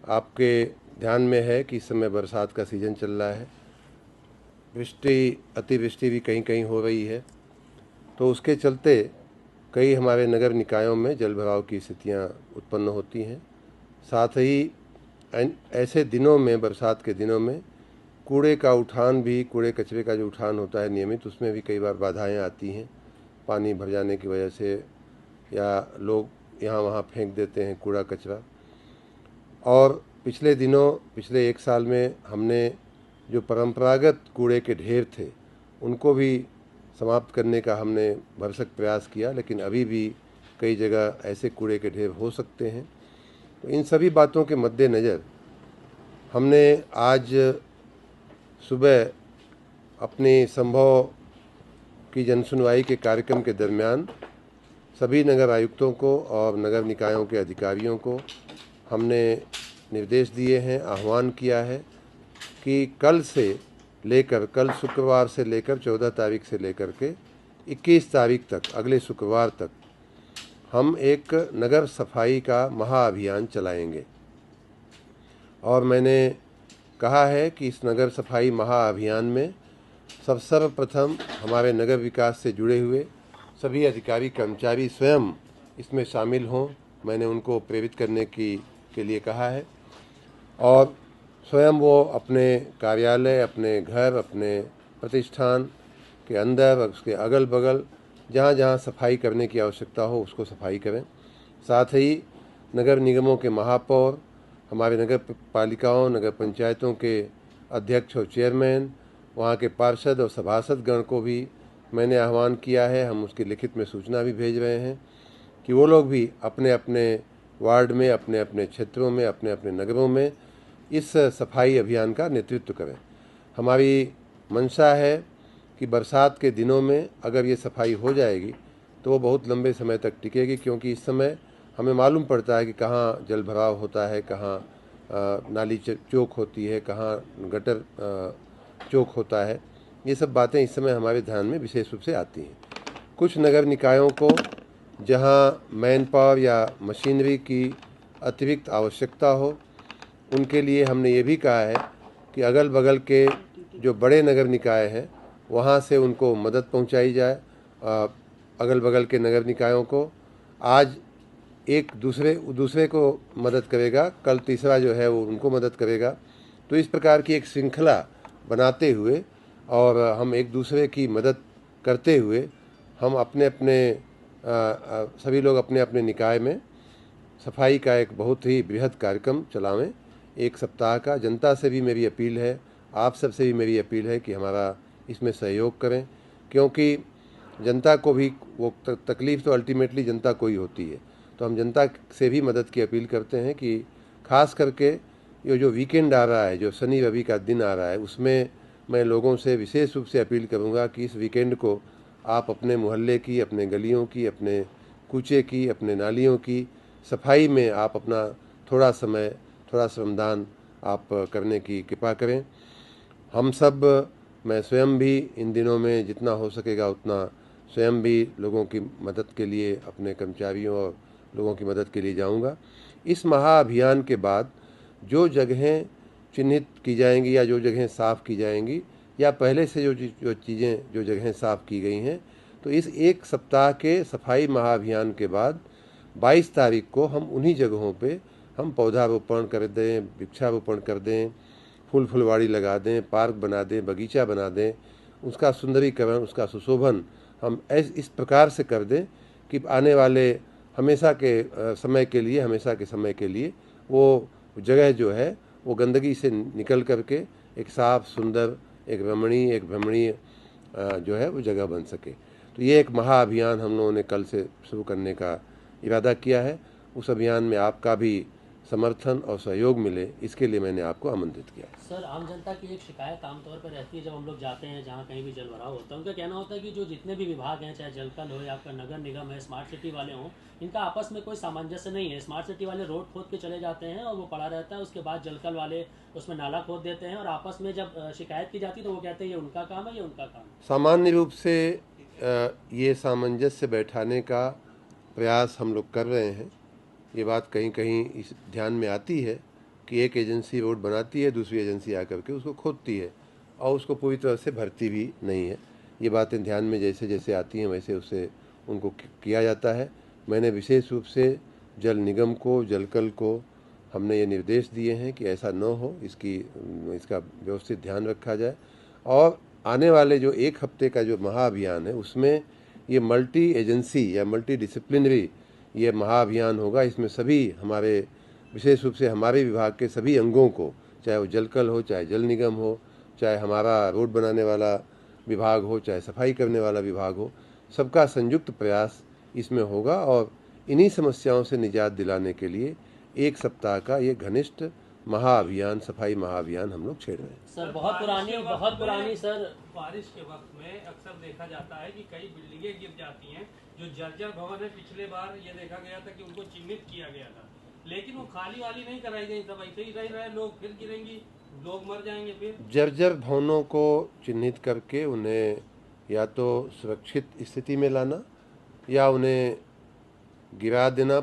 आपके ध्यान में है कि इस समय बरसात का सीज़न चल रहा है। अतिवृष्टि भी कहीं कहीं हो रही है, तो उसके चलते कई हमारे नगर निकायों में जल भराव की स्थितियाँ उत्पन्न होती हैं। साथ ही ऐसे दिनों में, बरसात के दिनों में कूड़े का उठान भी, कूड़े कचरे का जो उठान होता है नियमित, उसमें भी कई बार बाधाएं आती हैं पानी भर जाने की वजह से, या लोग यहाँ वहाँ फेंक देते हैं कूड़ा कचरा। और पिछले एक साल में हमने जो परंपरागत कूड़े के ढेर थे उनको भी समाप्त करने का हमने भरसक प्रयास किया, लेकिन अभी भी कई जगह ऐसे कूड़े के ढेर हो सकते हैं। तो इन सभी बातों के मद्देनज़र हमने आज सुबह अपनी संभव की जनसुनवाई के कार्यक्रम के दरमियान सभी नगर आयुक्तों को और नगर निकायों के अधिकारियों को हमने निर्देश दिए हैं, आह्वान किया है कि कल शुक्रवार से लेकर 14 तारीख से लेकर के 21 तारीख तक, अगले शुक्रवार तक हम एक नगर सफाई का महाअभियान चलाएंगे। और मैंने कहा है कि इस नगर सफाई महाअभियान में सर्वप्रथम हमारे नगर विकास से जुड़े हुए सभी अधिकारी कर्मचारी स्वयं इसमें शामिल हों। मैंने उनको प्रेरित करने के लिए कहा है, और स्वयं वो अपने कार्यालय, अपने घर, अपने प्रतिष्ठान के अंदर और उसके अगल बगल जहाँ जहाँ सफाई करने की आवश्यकता हो उसको सफाई करें। साथ ही नगर निगमों के महापौर, हमारे नगर पालिकाओं, नगर पंचायतों के अध्यक्ष और चेयरमैन, वहाँ के पार्षद और सभासदगण को भी मैंने आह्वान किया है, हम उसकी लिखित में सूचना भी भेज रहे हैं कि वो लोग भी अपने अपने वार्ड में, अपने अपने क्षेत्रों में, अपने अपने नगरों में इस सफाई अभियान का नेतृत्व करें। हमारी मंशा है कि बरसात के दिनों में अगर ये सफाई हो जाएगी तो वो बहुत लंबे समय तक टिकेगी, क्योंकि इस समय हमें मालूम पड़ता है कि कहाँ जल भराव होता है, कहाँ नाली चौक होती है, कहाँ गटर चौक होता है। ये सब बातें इस समय हमारे ध्यान में विशेष रूप से आती हैं। कुछ नगर निकायों को जहाँ मैन पावर या मशीनरी की अतिरिक्त आवश्यकता हो, उनके लिए हमने ये भी कहा है कि अगल बगल के जो बड़े नगर निकाय हैं वहाँ से उनको मदद पहुँचाई जाए। अगल बगल के नगर निकायों को आज एक दूसरे को मदद करेगा, कल तीसरा जो है वो उनको मदद करेगा। तो इस प्रकार की एक श्रृंखला बनाते हुए और हम एक दूसरे की मदद करते हुए हम सभी लोग अपने अपने निकाय में सफाई का एक बहुत ही बृहद कार्यक्रम चलावें। एक सप्ताह का जनता से भी मेरी अपील है, आप सबसे भी मेरी अपील है कि हमारा इसमें सहयोग करें, क्योंकि जनता को भी वो तकलीफ़ तो अल्टीमेटली जनता को ही होती है। तो हम जनता से भी मदद की अपील करते हैं कि खास करके ये जो वीकेंड आ रहा है, जो शनि रवि का दिन आ रहा है, उसमें मैं लोगों से विशेष रूप से अपील करूंगा कि इस वीकेंड को आप अपने मोहल्ले की, अपने गलियों की, अपने कूचे की, अपने नालियों की सफाई में आप अपना थोड़ा समय, थोड़ा श्रमदान आप करने की कृपा करें। हम सब, मैं स्वयं भी इन दिनों में जितना हो सकेगा उतना स्वयं भी लोगों की मदद के लिए, अपने कर्मचारियों और लोगों की मदद के लिए जाऊंगा। इस महाअभियान के बाद जो जगहें चिन्हित की जाएंगी या जो जगहें साफ़ की जाएंगी, या पहले से जो जगहें साफ़ की गई हैं, तो इस एक सप्ताह के सफाई महाअभियान के बाद 22 तारीख को हम उन्हीं जगहों पे हम पौधारोपण कर दें, वृक्षारोपण कर दें, फुलवाड़ी लगा दें, पार्क बना दें, बगीचा बना दें, उसका सुंदरीकरण, उसका सुशोभन हम इस प्रकार से कर दें कि आने वाले हमेशा के समय के लिए वो जगह जो है वो गंदगी से निकल करके एक साफ, सुंदर, एक भ्रमणीय जो है वो जगह बन सके। तो ये एक महाअभियान हम लोगों ने कल से शुरू करने का इरादा किया है। उस अभियान में आपका भी समर्थन और सहयोग मिले, इसके लिए मैंने आपको आमंत्रित किया। सर, आम जनता की एक शिकायत आमतौर पर रहती है जब हम लोग जाते हैं जहाँ कहीं भी जल भराव होता है, उनका कहना होता है कि जो जितने भी विभाग हैं, चाहे जलकल हो या आपका नगर निगम है, स्मार्ट सिटी वाले हों, इनका आपस में कोई सामंजस्य नहीं है। स्मार्ट सिटी वाले रोड खोद के चले जाते हैं और वो पड़ा रहता है, उसके बाद जलकल वाले उसमें नाला खोद देते हैं, और आपस में जब शिकायत की जाती है तो वो कहते हैं ये उनका काम है, ये उनका काम है। सामान्य रूप से ये सामंजस्य बैठाने का प्रयास हम लोग कर रहे हैं। ये बात कहीं कहीं इस ध्यान में आती है, कि एक एजेंसी रोड बनाती है, दूसरी एजेंसी आकर के उसको खोदती है और उसको पूरी तरह से भरती भी नहीं है। ये बातें ध्यान में जैसे जैसे आती हैं वैसे उससे उनको किया जाता है। मैंने विशेष रूप से जल निगम को, जलकल को हमने ये निर्देश दिए हैं कि ऐसा न हो, इसका व्यवस्थित ध्यान रखा जाए। और आने वाले जो एक हफ्ते का जो महाअभियान है उसमें ये मल्टी एजेंसी या मल्टी डिसिप्लिनरी ये महाअभियान होगा। इसमें सभी हमारे, विशेष रूप से हमारे विभाग के सभी अंगों को, चाहे वो जलकल हो, चाहे जल निगम हो, चाहे हमारा रोड बनाने वाला विभाग हो, चाहे सफाई करने वाला विभाग हो, सबका संयुक्त प्रयास इसमें होगा। और इन्हीं समस्याओं से निजात दिलाने के लिए एक सप्ताह का ये घनिष्ठ महाअभियान, सफाई महाअभियान हम लोग छेड़ रहे हैं। सर बहुत पुरानी सर बारिश के वक्त में अक्सर देखा जाता है कि कई बिल्डिंगें गिर जाती हैं। जो जर्जर भवन है, पिछले बार ये देखा गया था कि उनको चिन्हित किया गया था, लेकिन वो खाली वाली नहीं कराई गई, सब ऐसे ही रह रहे, लोग फिर गिरेंगी, लोग मर जाएंगे। फिर जर्जर भवनों को चिन्हित करके उन्हें या तो सुरक्षित स्थिति में लाना या उन्हें गिरा देना